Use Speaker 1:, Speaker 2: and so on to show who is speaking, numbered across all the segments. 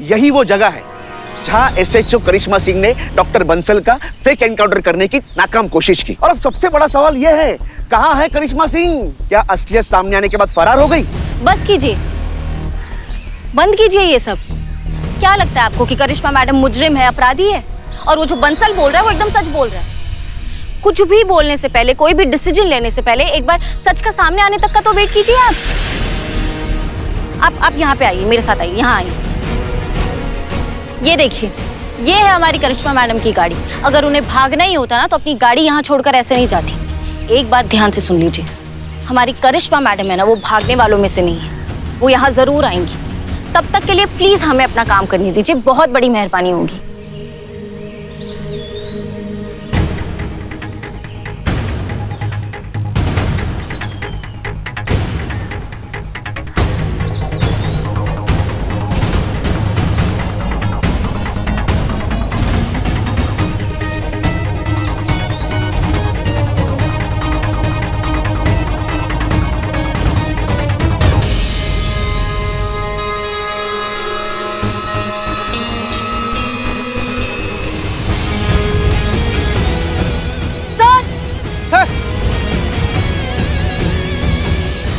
Speaker 1: यही वो जगह है जहां एसएचओ करिश्मा सिंह ने डॉक्टर बंसल का फेक एनकाउंटर करने की नाकाम कोशिश की। और अब सबसे बड़ा सवाल यह है, कहां है करिश्मा सिंह? क्या असलियत सामने आने के बाद फरार हो गई?
Speaker 2: बस कीजिए, बंद कीजिए ये सब। क्या लगता है आपको कि करिश्मा मैडम मुजरिम है, अपराधी है? और वो जो बंसल बोल रहा है वो एकदम सच बोल रहा है। कुछ भी बोलने से पहले, कोई भी डिसीजन लेने से पहले एक बार सच का सामने आने तक का तो वेट कीजिए। आप यहाँ पे आइए, मेरे साथ आइए, यहाँ आइए। ये देखिए, ये है हमारी करिश्मा मैडम की गाड़ी। अगर उन्हें भागना ही होता ना तो अपनी गाड़ी यहाँ छोड़कर ऐसे नहीं जाती। एक बात ध्यान से सुन लीजिए, हमारी करिश्मा मैडम है ना, वो भागने वालों में से नहीं है। वो यहाँ जरूर आएंगी। तब तक के लिए प्लीज हमें अपना काम करने दीजिए, बहुत बड़ी मेहरबानी होगी।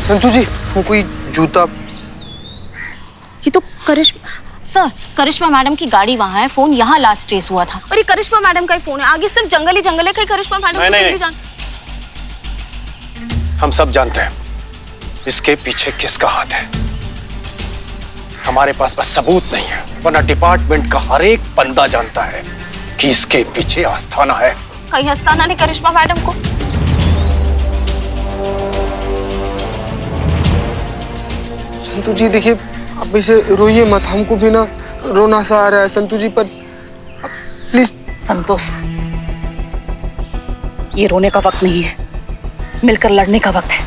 Speaker 3: संतु जी, वो कोई जूता।
Speaker 2: ये तो करिश्मा मैडम की गाड़ी वहाँ है, फोन यहाँ लास्ट ट्रेस हुआ था। और ये करिश्मा मैडम का ही फोन है। आगे सिर्फ जंगल ही जंगल है। कहीं करिश्मा मैडम नहीं।
Speaker 3: हम सब जानते हैं इसके पीछे किसका हाथ है। हमारे पास बस सबूत नहीं है, वरना डिपार्टमेंट का हर एक बंदा जानता है कि इसके पीछे आस्थाना है।
Speaker 2: कहीं आस्थाना ने करिश्मा मैडम को?
Speaker 4: संतु जी देखिए, आप इसे रोइए मत, हमको भी ना रोना सा आ रहा है संतु जी, पर प्लीज।
Speaker 5: संतोष, ये रोने का वक्त नहीं है, मिलकर लड़ने का वक्त है।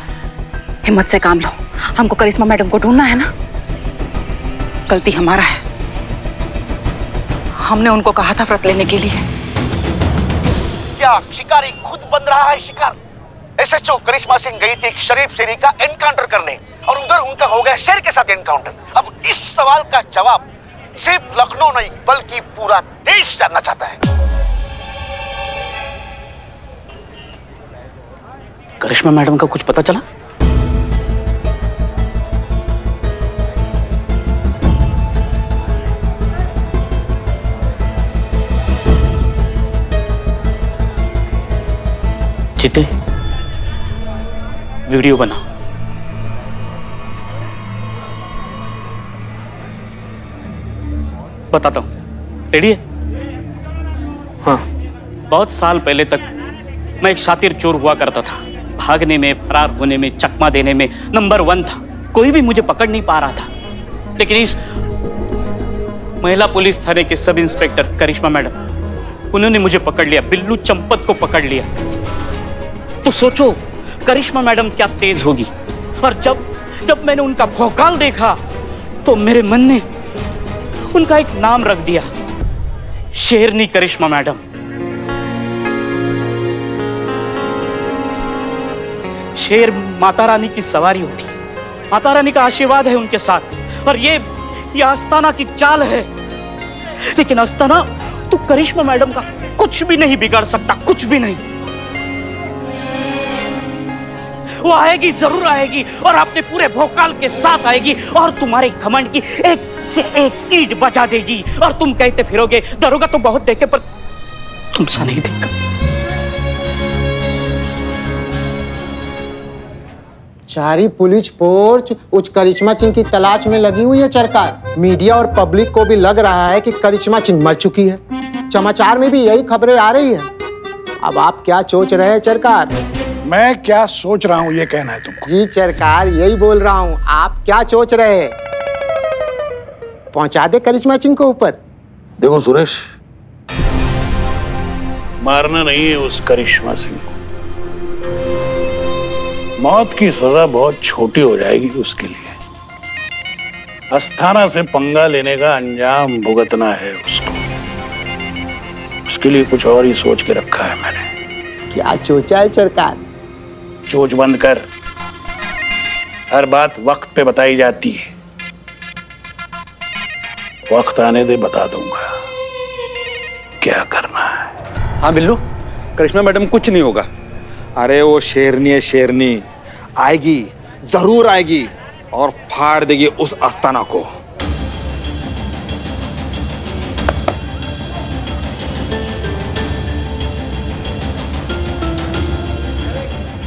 Speaker 5: हिम्मत से काम लो। हमको करिश्मा मैडम को ढूंढना है ना। गलती हमारा है, हमने उनको कहा था व्रत लेने के लिए।
Speaker 1: क्या शिकारी खुद बन रहा है शिकार? एसएचओ करिश्मा सिंह गई थी एक शरीफ शेरी का एनकाउंटर करने और उधर उनका हो गया शेर के साथ एनकाउंटर। अब इस सवाल का जवाब सिर्फ लखनऊ नहीं बल्कि पूरा देश जानना चाहता है।
Speaker 6: करिश्मा मैडम का कुछ पता चला? जीते, वीडियो बना। बताता हूं, रेडी है?
Speaker 4: हाँ।
Speaker 6: बहुत साल पहले तक मैं एक शातिर चोर हुआ करता था। भागने में, फरार होने में, चकमा देने में नंबर 1 था। कोई भी मुझे पकड़ नहीं पा रहा था। लेकिन इस महिला पुलिस थाने के सब इंस्पेक्टर करिश्मा मैडम, उन्होंने मुझे पकड़ लिया। बिल्लू चंपत को पकड़ लिया। तो सोचो करिश्मा मैडम क्या तेज होगी। और जब मैंने उनका भौकाल देखा तो मेरे मन ने उनका एक नाम रख दिया, शेरनी करिश्मा मैडम। शेर माता रानी की सवारी होती है, माता रानी का आशीर्वाद है उनके साथ। और ये आस्थाना की चाल है। लेकिन आस्थाना तो करिश्मा मैडम का कुछ भी नहीं बिगाड़ सकता, कुछ भी नहीं। वो आएगी, जरूर आएगी और अपने पूरे भौकाल के साथ आएगी और तुम्हारे घमंड की एक से एक ईंट बजा देगी। और तुम कहते फिरोगे दरोगा तो बहुत देखे पर तुमसा नहीं देखा।
Speaker 7: सारी पुलिस फोर्स उस करिश्मा सिंह की तलाश में लगी हुई है सरकार। मीडिया और पब्लिक को भी लग रहा है कि करिश्मा सिंह मर चुकी है। समाचार में भी यही खबरें आ रही है। अब आप क्या सोच रहे हैं सरकार?
Speaker 8: मैं क्या सोच रहा हूँ ये कहना है तुमको?
Speaker 7: जी सरकार, यही बोल रहा हूँ। आप क्या सोच रहे हैं? पहुंचा दे करिश्मा सिंह को ऊपर।
Speaker 8: देखो सुरेश, मारना नहीं है उस करिश्मा सिंह को। मौत की सजा बहुत छोटी हो जाएगी उसके लिए। आस्थाना से पंगा लेने का अंजाम भुगतना है उसको। उसके लिए कुछ और ही सोच के रखा है मैंने।
Speaker 7: क्या सोचा है सरकार?
Speaker 8: चोच बंद कर। हर बात वक्त पे बताई जाती है। वक्त आने दे, बता दूंगा क्या करना है।
Speaker 9: हाँ बिल्लू, करिश्मा मैडम कुछ नहीं होगा। अरे वो शेरनी है, शेरनी आएगी, जरूर आएगी और फाड़ देगी उस आस्थाना को।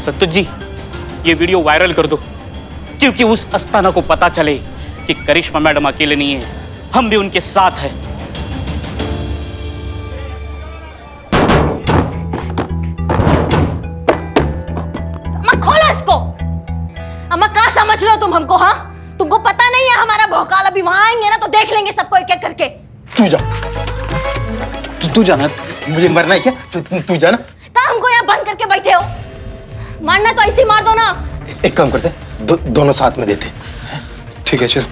Speaker 6: सत्तुज जी, ये वीडियो वायरल कर दो, क्योंकि उस आस्थाना को पता चले कि करिश्मा मैडम अकेले नहीं है, हम भी उनके साथ हैं।
Speaker 2: अम्मा, कहाँ समझ रहे हो तुम हमको? हाँ, तुमको पता नहीं है हमारा भौकाल अभी वहां आएंगे ना तो देख लेंगे सबको एक एक करके।
Speaker 7: तू जा, तू जाना, मुझे मरना है क्या? तू जाना।
Speaker 2: कहाँ हमको यहाँ बंद करके बैठे हो? मारना तो ऐसे ही मार दो ना।
Speaker 7: एक काम करते, दोनों साथ में देते।
Speaker 9: ठीक है चल।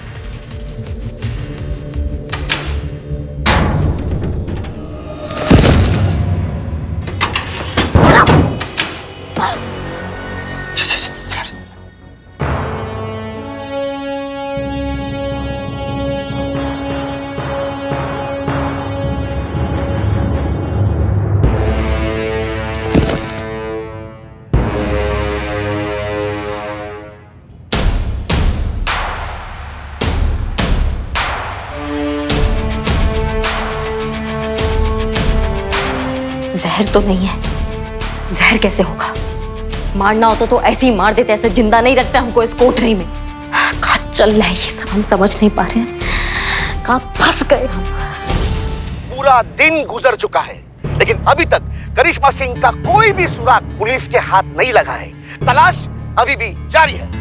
Speaker 2: जहर तो नहीं है। जहर कैसे होगा? मारना होता तो ऐसे ही मार देते, ऐसे जिंदा नहीं रखते हमको इस कोठरी में। कहाँ चल रहा है ये सब, हम समझ नहीं पा रहे हैं। कहाँ फंस गए हम।
Speaker 1: पूरा दिन गुजर चुका है, लेकिन अभी तक करिश्मा सिंह का कोई भी सुराग पुलिस के हाथ नहीं लगा है। तलाश अभी भी जारी है।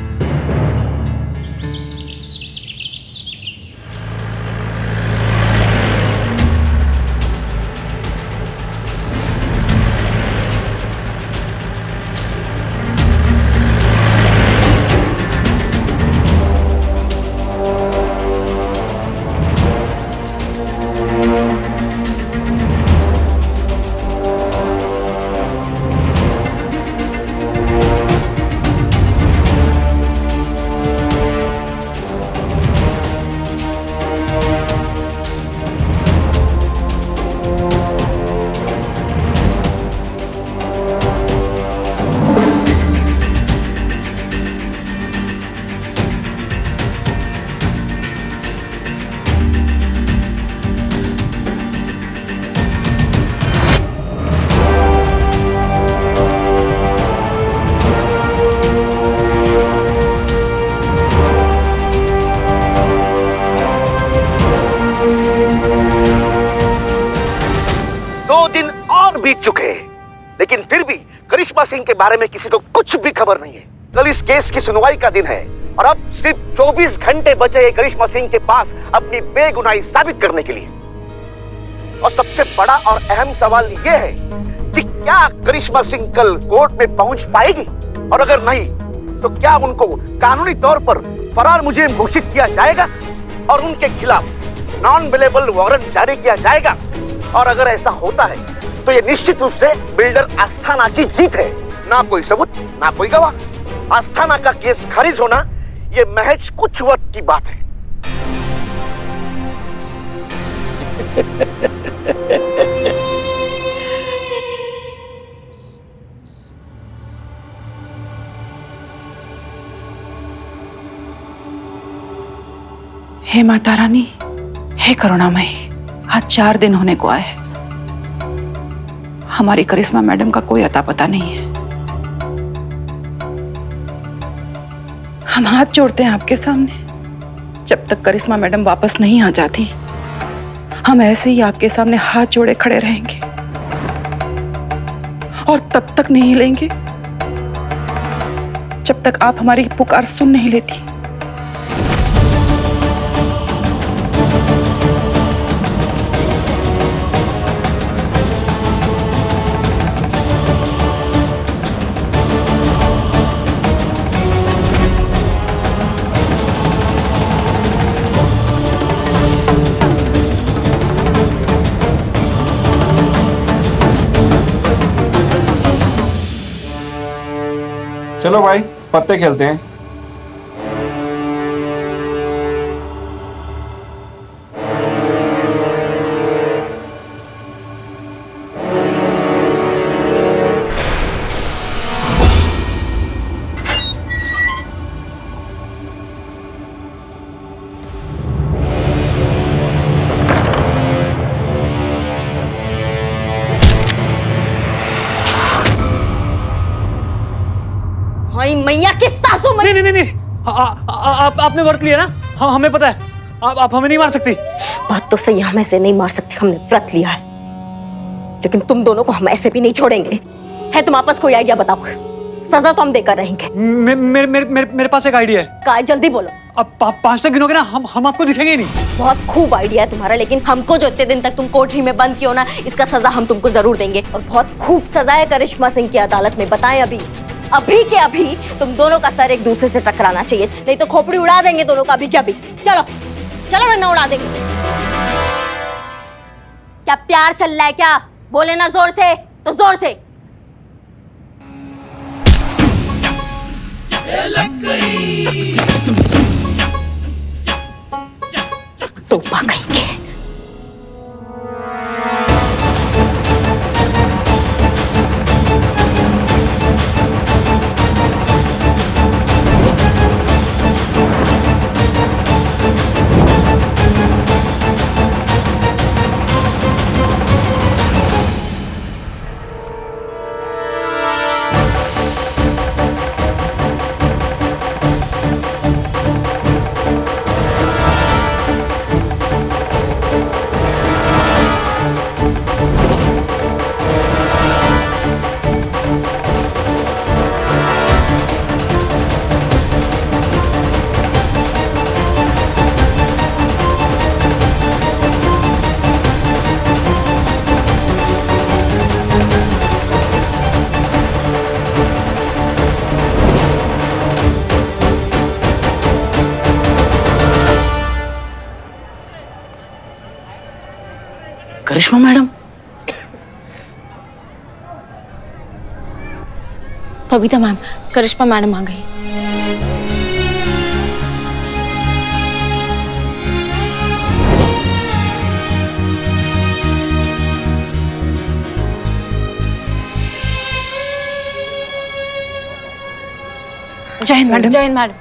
Speaker 1: बीत चुके हैं, लेकिन फिर भी करिश्मा सिंह के बारे में किसी को कुछ भी खबर नहीं है। कल इस केस की सुनवाई का दिन है और अब सिर्फ 24 घंटे बचे हैं करिश्मा सिंह के पास अपनी बेगुनाही साबित करने के लिए। और सबसे बड़ा और अहम सवाल यह है कि क्या करिश्मा सिंह कल कोर्ट में पहुंच पाएगी, और अगर नहीं तो क्या उनको कानूनी तौर पर फरार मुजरिम घोषित किया जाएगा और उनके खिलाफ नॉन अवेलेबल वारंट जारी किया जाएगा। और अगर ऐसा होता है तो ये निश्चित रूप से बिल्डर आस्थाना की जीत है। ना कोई सबूत, ना कोई गवाह। आस्थाना का केस खारिज होना ये महज कुछ वक्त की बात है।
Speaker 5: हे माता रानी, हे करुणामयी, आज 4 दिन होने को आए। हमारी करिश्मा मैडम का कोई अता पता नहीं है। हम हाथ जोड़ते हैं आपके सामने, जब तक करिश्मा मैडम वापस नहीं आ जाती हम ऐसे ही आपके सामने हाथ जोड़े खड़े रहेंगे और तब तक नहीं हिलेंगे जब तक आप हमारी पुकार सुन नहीं लेती।
Speaker 9: चलो भाई, पत्ते खेलते हैं।
Speaker 2: मई मैया की सासू मई।
Speaker 10: नहीं नहीं नहीं, आपने व्रत लिया ना, हमें पता है, आप हमें नहीं मार सकती।
Speaker 2: बात तो सही, हम ऐसे नहीं मार सकते, हमने व्रत लिया है, लेकिन तुम दोनों को हम ऐसे भी नहीं छोड़ेंगे। है तुम आपस कोई आइडिया बताओ, सजा तो हम देकर रहेंगे।
Speaker 10: मेरे पास एक आइडिया है।
Speaker 2: काय जल्दी बोलो।
Speaker 10: अब 5 तक गिनोगे ना, हम आपको दिखेंगे ही नहीं।
Speaker 2: बहुत खूब आइडिया है तुम्हारा, लेकिन हमको जो इतने दिन तक तुम कोठरी में बंद किया हो ना, इसका सजा हम तुमको जरूर देंगे। और बहुत खूब सजा है करिश्मा सिंह की अदालत में। बताएं अभी के अभी तुम दोनों का सर एक दूसरे से टकराना चाहिए, नहीं तो खोपड़ी उड़ा देंगे दोनों का अभी के अभी। चलो चलो ना, उड़ा देंगे। क्या प्यार चल रहा है क्या? बोले ना जोर से तो जोर से। टोपा कहीं के।
Speaker 6: करिश्मा मैडम,
Speaker 2: बबीता मैम, करिश्मा मैडम आ गई।
Speaker 5: जय हिंद मैडम।
Speaker 2: जय हिंद मैडम।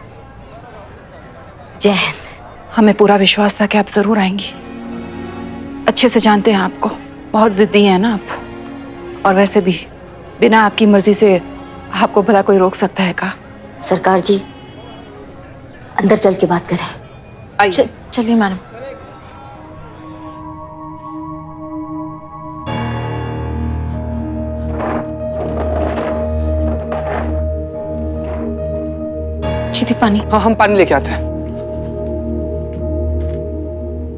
Speaker 2: जय हिंद।
Speaker 5: हमें पूरा विश्वास था कि आप जरूर आएंगी। अच्छे से जानते हैं आपको, बहुत जिद्दी हैं ना आप। और वैसे भी बिना आपकी मर्जी से आपको भला कोई रोक सकता है का?
Speaker 2: सरकार जी, अंदर चल के बात करें।
Speaker 5: आइए।
Speaker 2: चलिए मैडम। जीती पानी।
Speaker 4: हाँ, हम पानी लेके आते हैं।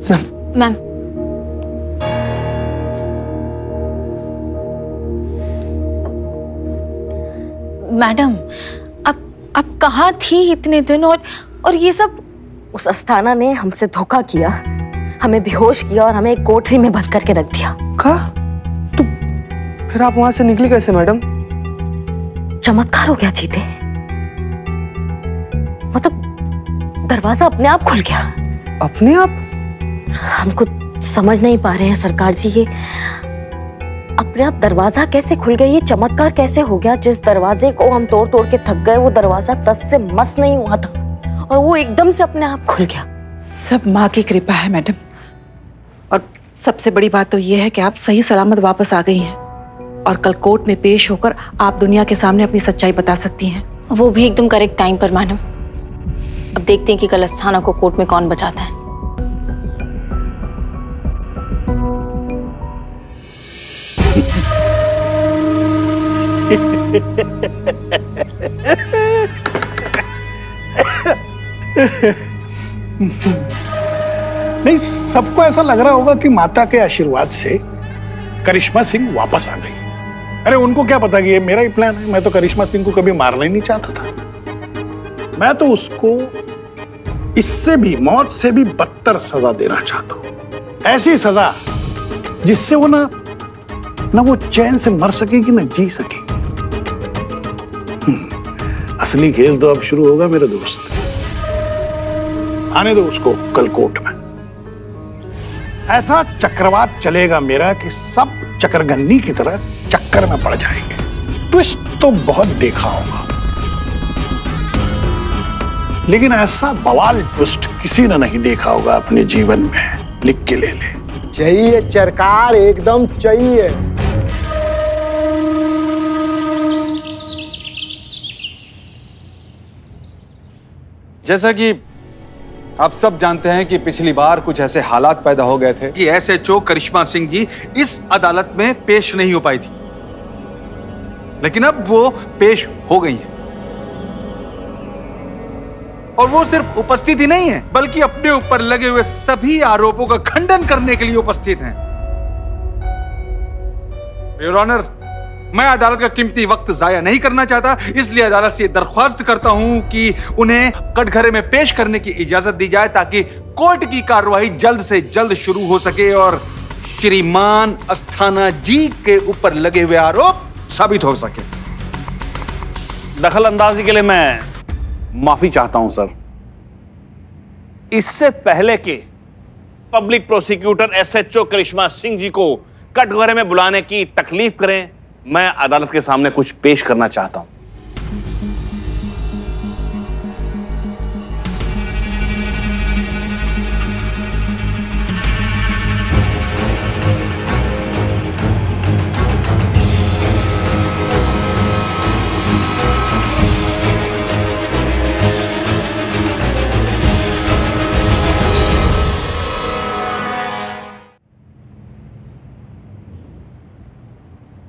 Speaker 2: मैम, मैडम आप कहाँ थी इतने दिन? और ये सब? उस अस्थाना ने हमसे धोखा किया, हमें बेहोश किया और हमें एक कोठरी में बंद करके रख दिया।
Speaker 4: कहा? तो फिर आप वहां से निकली कैसे मैडम?
Speaker 2: चमत्कार हो गया जीते, मतलब दरवाजा अपने आप खुल गया।
Speaker 4: अपने आप?
Speaker 2: हमको समझ नहीं पा रहे हैं सरकार जी, ये अपने आप दरवाजा कैसे खुल गया? ये चमत्कार कैसे हो गया? जिस दरवाजे को हम तोड़ तोड़ के थक गए, वो दरवाजा 10 से मस नहीं हुआ था और वो एकदम से अपने आप खुल गया।
Speaker 5: सब माँ की कृपा है मैडम। और सबसे बड़ी बात तो ये है कि आप सही सलामत वापस आ गई हैं और कल कोर्ट में पेश होकर आप दुनिया के सामने अपनी सच्चाई बता सकती हैं।
Speaker 2: वो भी एकदम करेक्ट टाइम पर मैडम। अब देखते हैं कि कल अस्थाना को कोर्ट में कौन बचाता है।
Speaker 8: नहीं, सबको ऐसा लग रहा होगा कि माता के आशीर्वाद से करिश्मा सिंह वापस आ गई। अरे उनको क्या पता कि ये मेरा ही प्लान है। मैं तो करिश्मा सिंह को कभी मारना ही नहीं चाहता था। मैं तो उसको इससे भी, मौत से भी बदतर सजा देना चाहता हूं। ऐसी सजा जिससे वो ना वो चैन से मर सकेगी ना जी सकेगी। असली खेल तो अब शुरू होगा मेरे दोस्त। आने दो उसको कल कोर्ट में। ऐसा चक्रवात चलेगा मेरा कि सब चक्रगन्नी की तरह चक्कर में पड़ जाएंगे। ट्विस्ट तो बहुत देखा होगा, लेकिन ऐसा बवाल ट्विस्ट किसी ने नहीं देखा होगा अपने जीवन में। लिख के ले ले।
Speaker 7: चाहिए सरकार, एकदम चाहिए।
Speaker 9: जैसा कि आप सब जानते हैं कि पिछली बार कुछ ऐसे हालात पैदा हो गए थे कि एसएचओ करिश्मा सिंह जी इस अदालत में पेश नहीं हो पाई थी, लेकिन अब वो पेश हो गई हैं। और वो सिर्फ उपस्थित ही नहीं है, बल्कि अपने ऊपर लगे हुए सभी आरोपों का खंडन करने के लिए उपस्थित हैं। योर ऑनर, मैं अदालत का कीमती वक्त जाया नहीं करना चाहता, इसलिए अदालत से दरख्वास्त करता हूं कि उन्हें कटघरे में पेश करने की इजाजत दी जाए ताकि कोर्ट की कार्रवाई जल्द से जल्द शुरू हो सके और श्रीमान अस्थाना जी के ऊपर लगे हुए आरोप साबित हो सके।
Speaker 8: दखल अंदाजी के लिए मैं माफी चाहता हूं सर। इससे पहले कि पब्लिक प्रोसिक्यूटर एसएचओ करिश्मा सिंह जी को कटघरे में बुलाने की तकलीफ करें, मैं अदालत के सामने कुछ पेश करना चाहता हूं।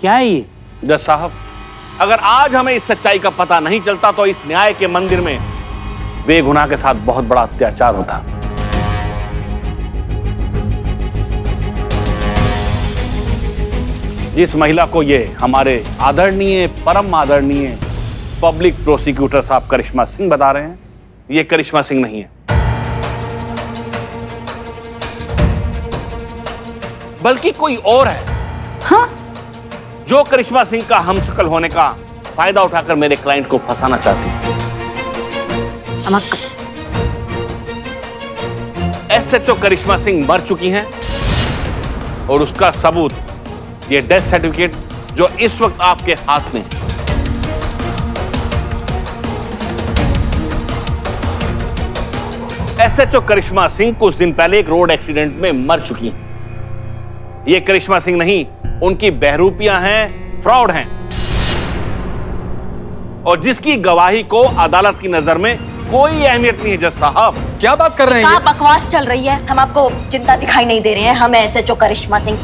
Speaker 6: क्या है ये?
Speaker 8: जज साहब, अगर आज हमें इस सच्चाई का पता नहीं चलता तो इस न्याय के मंदिर में बेगुनाह के साथ बहुत बड़ा अत्याचार होता। जिस महिला को ये हमारे आदरणीय, परम आदरणीय पब्लिक प्रोसिक्यूटर साहब करिश्मा सिंह बता रहे हैं, ये करिश्मा सिंह नहीं है, बल्कि कोई और है।
Speaker 2: हाँ?
Speaker 8: जो करिश्मा सिंह का हमशक्ल होने का फायदा उठाकर मेरे क्लाइंट को फंसाना चाहती है। एसएचओ करिश्मा सिंह मर चुकी हैं और उसका सबूत ये डेथ सर्टिफिकेट जो इस वक्त आपके हाथ में है। एसएचओ करिश्मा सिंह कुछ दिन पहले एक रोड एक्सीडेंट में मर चुकी हैं। ये करिश्मा सिंह नहीं, उनकी बहरूपियां हैं, फ्रॉड हैं, और जिसकी गवाही को अदालत की नजर में कोई अहमियत नहीं है। जज साहब,
Speaker 9: क्या बात कर रहे हैं?
Speaker 11: क्या बकवास चल रही है? हम आपको जिंदा दिखाई नहीं दे रहे हैं, हम एसएचओ करिश्मा सिंह।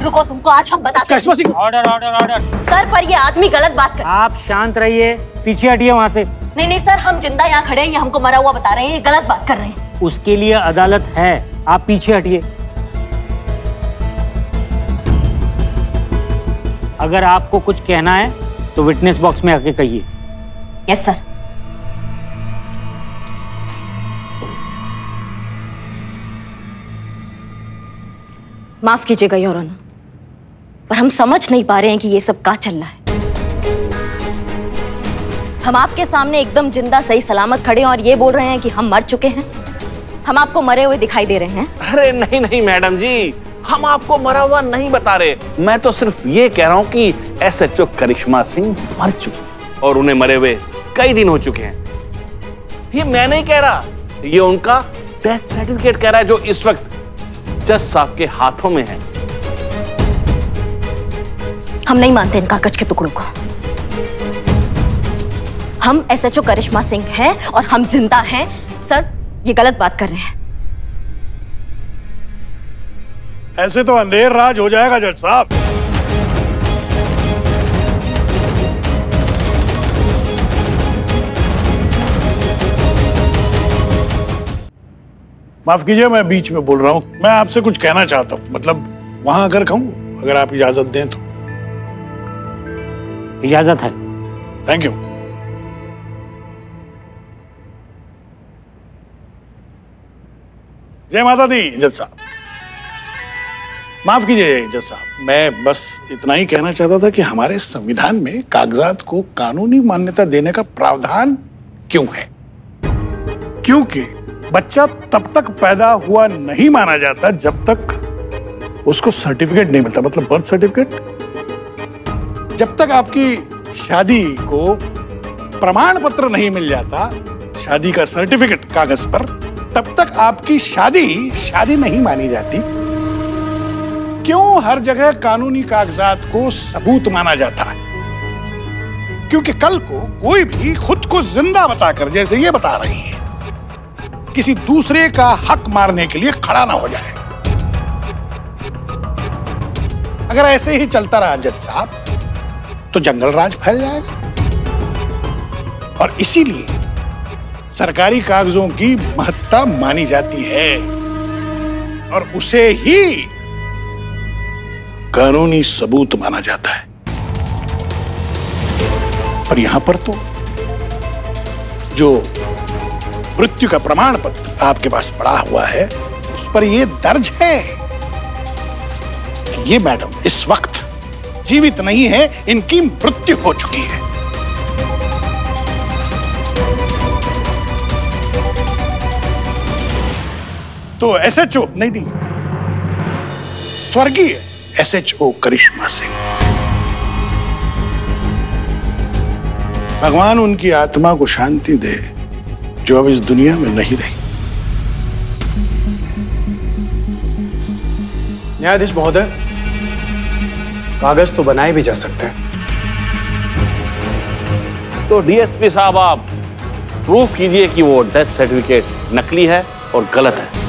Speaker 11: रुको, तुमको आज हम बताते हैं।
Speaker 10: Karishma Singh, order order order.
Speaker 11: Sir, पर ये आदमी गलत बात कर।
Speaker 10: आप शांत रहिए, पीछे हटिए वहाँ से।
Speaker 11: नहीं नहीं सर, हम जिंदा यहाँ खड़े हैं, ये हमको मरा हुआ बता रहे हैं, ये गलत बात कर रहे हैं।
Speaker 10: उसके लिए अदालत है, आप पीछे हटिए। अगर आपको कुछ कहना है तो विटनेस बॉक्स में आके कहिए।
Speaker 11: Yes sir. माफ कीजिएगा योर ऑनर, पर हम समझ नहीं पा रहे हैं कि ये सब क्या चल रहा है। हम आपके सामने एकदम जिंदा सही सलामत खड़े हैं और ये बोल रहे हैं कि हम मर चुके हैं। हम आपको मरे हुए दिखाई दे रहे हैं।
Speaker 8: अरे नहीं नहीं मैडम जी, हम आपको मरा हुआ नहीं बता रहे, मैं तो सिर्फ ये कह रहा हूं कि एसएचओ करिश्मा सिंह मर चुकी और उन्हें मरे हुए कई दिन हो चुके हैं। ये मैं नहीं कह रहा, ये उनका डेथ सर्टिफिकेट कह रहा है जो इस वक्त जज साहब के हाथों में है।
Speaker 11: हम नहीं मानते इन कागज के टुकड़ों को। हम एसएचओ करिश्मा सिंह हैं और हम जिंदा हैं। सर, ये गलत बात कर रहे हैं।
Speaker 8: ऐसे तो अंधेर राज हो जाएगा जज साहब। माफ कीजिए, मैं बीच में बोल रहा हूं। मैं आपसे कुछ कहना चाहता हूं, मतलब वहां अगर कहूं, अगर आप इजाजत दें तो।
Speaker 10: इजाजत है।
Speaker 8: Thank you. जय माता दी जज साहब। माफ कीजिए जज साहब, मैं बस इतना ही कहना चाहता था कि हमारे संविधान में कागजात को कानूनी मान्यता देने का प्रावधान क्यों है? क्योंकि बच्चा तब तक पैदा हुआ नहीं माना जाता जब तक उसको सर्टिफिकेट नहीं मिलता, मतलब बर्थ सर्टिफिकेट। जब तक आपकी शादी को प्रमाण पत्र नहीं मिल जाता, शादी का सर्टिफिकेट कागज पर, तब तक आपकी शादी नहीं मानी जाती। क्यों हर जगह कानूनी कागजात को सबूत माना जाता है? क्योंकि कल को कोई भी खुद को जिंदा बताकर, जैसे ये बता रही है, किसी दूसरे का हक मारने के लिए खड़ा ना हो जाए। अगर ऐसे ही चलता रहा जज साहब तो जंगल राज फैल जाएगा और इसीलिए सरकारी कागजों की महत्ता मानी जाती है और उसे ही कानूनी सबूत माना जाता है। पर यहां पर तो जो मृत्यु का प्रमाण पत्र आपके पास पड़ा हुआ है उस पर यह दर्ज है कि ये मैडम इस वक्त जीवित नहीं है, इनकी मृत्यु हो चुकी है। तो एसएचओ नहीं, स्वर्गीय एसएचओ करिश्मा सिंह, भगवान उनकी आत्मा को शांति दे जो अब इस दुनिया में नहीं रही।
Speaker 3: न्यायाधीश महोदय, कागज तो बनाए भी जा सकते हैं।
Speaker 12: तो डीएसपी साहब आप प्रूफ कीजिए कि वो डेथ सर्टिफिकेट नकली है और गलत है।